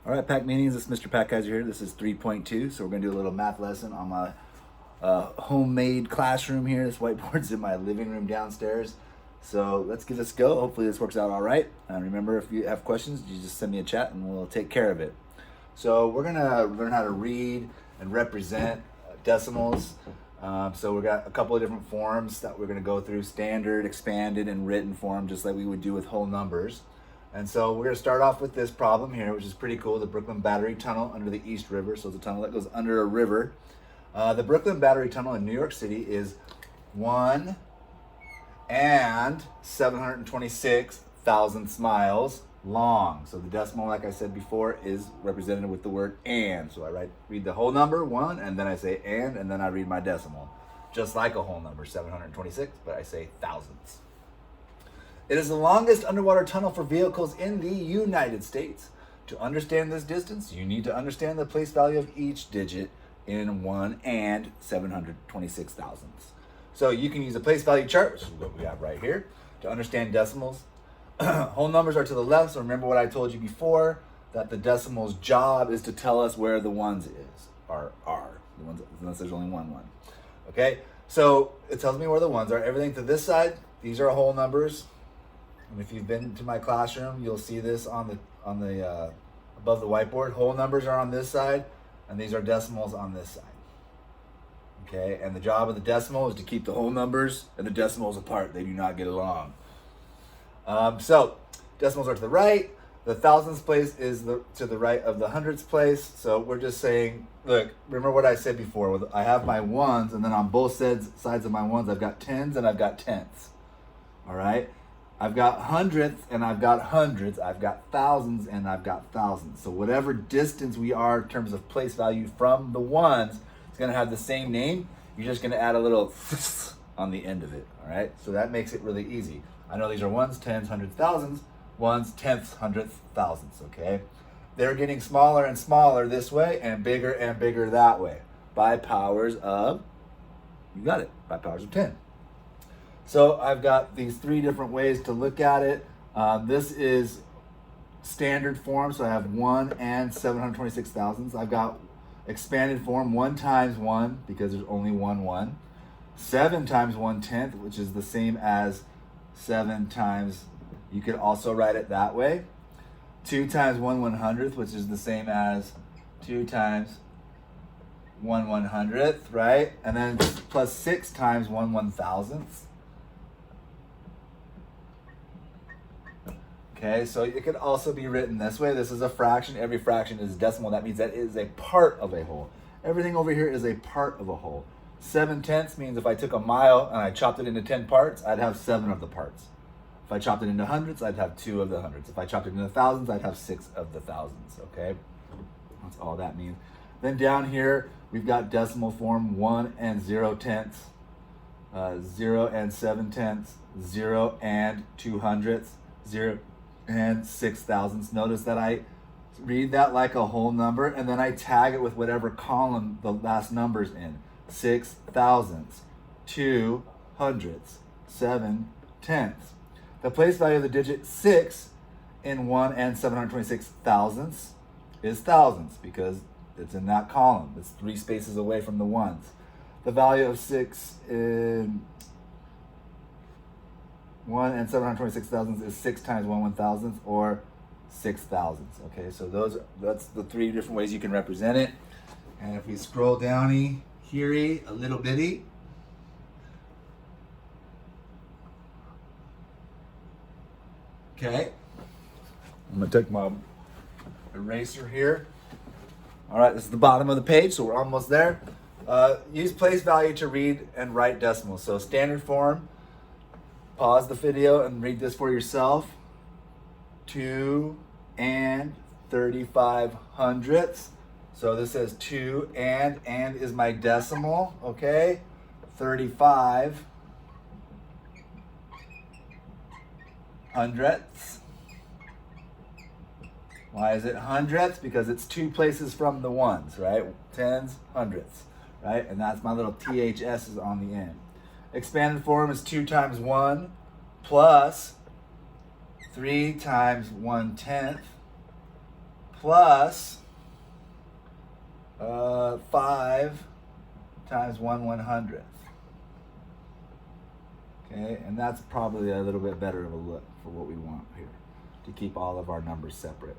All right, Pack Meetings, this is Mr. Pack Kaiser here. This is 3.2, so we're going to do a little math lesson on my homemade classroom here. This whiteboard's in my living room downstairs. So let's give this a go. Hopefully this works out all right. And remember, if you have questions, you just send me a chat and we'll take care of it. So we're going to learn how to read and represent decimals. So we've got a couple of different forms that we're going to go through: standard, expanded, and written form, just like we would do with whole numbers. And so we're going to start off with this problem here, which is pretty cool. The Brooklyn Battery Tunnel under the East River. So it's a tunnel that goes under a river. The Brooklyn Battery Tunnel in New York City is 1 and 726 thousandths miles long. So the decimal, like I said before, is represented with the word and. So I read the whole number, 1, and then I say and then I read my decimal. Just like a whole number, 726, but I say thousandths. It is the longest underwater tunnel for vehicles in the United States. To understand this distance, you need to understand the place value of each digit in 1 and 726 thousandths. So you can use a place value chart, which is what we have right here, to understand decimals. Whole numbers are to the left, so remember what I told you before, that the decimal's job is to tell us where the ones are. The ones, unless there's only one. Okay, so it tells me where the ones are. Everything to this side, these are whole numbers. And if you've been to my classroom, you'll see this on the above the whiteboard. Whole numbers are on this side, and these are decimals on this side. Okay, and the job of the decimal is to keep the whole numbers and the decimals apart. They do not get along. So decimals are to the right. The thousandths place is to the right of the hundredths place. So we're just saying, look, remember what I said before. I have my ones, and then on both sides of my ones, I've got tens and I've got tenths. All right. I've got hundredths and I've got hundreds. I've got thousands and I've got thousands. So whatever distance we are in terms of place value from the ones, it's going to have the same name. You're just going to add a little on the end of it. All right. So that makes it really easy. I know these are ones, tens, hundreds, thousands. Ones, tenths, hundredths, thousandths. Okay. They're getting smaller and smaller this way and bigger that way by powers of, you got it, by powers of 10. So I've got these 3 different ways to look at it. This is standard form, so I have 1 and 726 thousandths. I've got expanded form, 1 times 1, because there's only 1. 7 times 1/10, which is the same as 7 times, you could also write it that way. 2 times 1/100th, which is the same as 2 times 1/100th, right? And then plus 6 times 1/1000th. Okay, so it could also be written this way. This is a fraction. Every fraction is decimal. That means that it is a part of a whole. Everything over here is a part of a whole. 7/10 means if I took a mile and I chopped it into 10 parts, I'd have 7 of the parts. If I chopped it into hundreds, I'd have 2 of the hundreds. If I chopped it into thousands, I'd have 6 of the thousands, okay? That's all that means. Then down here, we've got decimal form, 1 and 0/10, 0 and 7/10, 0 and 200ths, 0 and 6 thousandths. Notice that I read that like a whole number, and then I tag it with whatever column the last number's in. 6 thousandths, 2 hundredths, 7 tenths. The place value of the digit 6 in 1 and 726 thousandths is thousandths, because it's in that column. It's 3 spaces away from the ones. The value of 6 in 1 and 726 thousandths is 6 times 1/1000th, or 6 thousandths. Okay, so that's the 3 different ways you can represent it. And if we scroll down here a little bitty, okay, I'm gonna take my eraser here. All right, this is the bottom of the page, so we're almost there. Use place value to read and write decimals. So standard form, pause the video and read this for yourself. 2 and 35 hundredths. So this says 2 and is my decimal, okay? 35 hundredths. Why is it hundredths? Because it's 2 places from the ones, right? Tens, hundredths, right? And that's my little THS is on the end. Expanded form is 2 times 1 plus 3 times 1/10 plus 5 times 1/100th. Okay, and that's probably a little bit better of a look for what we want here, to keep all of our numbers separate.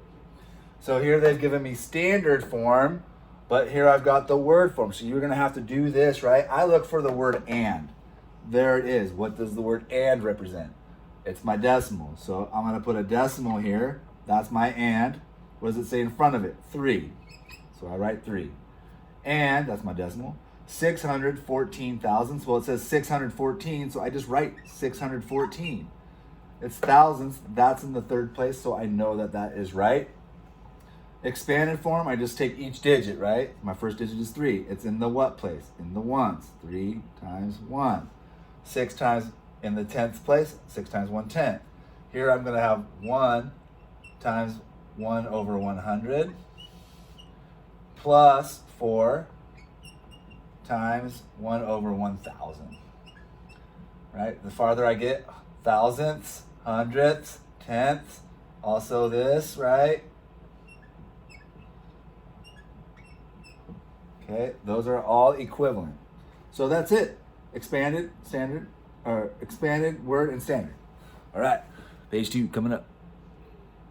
So here they've given me standard form, but here I've got the word form. So you're gonna have to do this, right? I look for the word and. There it is. What does the word and represent? It's my decimal. So I'm gonna put a decimal here. That's my and. What does it say in front of it? 3. So I write 3. And, that's my decimal, 614,000. Well, it says 614, so I just write 614. It's thousands. That's in the third place, so I know that that is right. Expanded form, I just take each digit, right? My first digit is 3. It's in the what place? In the ones. 3 times 1. 6 times in the 10th place, 6 times 1, 10. Here I'm going to have 1 times 1 over 100 plus 4 times 1 over 1,000. Right? The farther I get, thousandths, hundredths, tenths, also this, right? Okay, those are all equivalent. So that's it. Expanded, standard, or expanded, word, and standard. All right, page 2 coming up.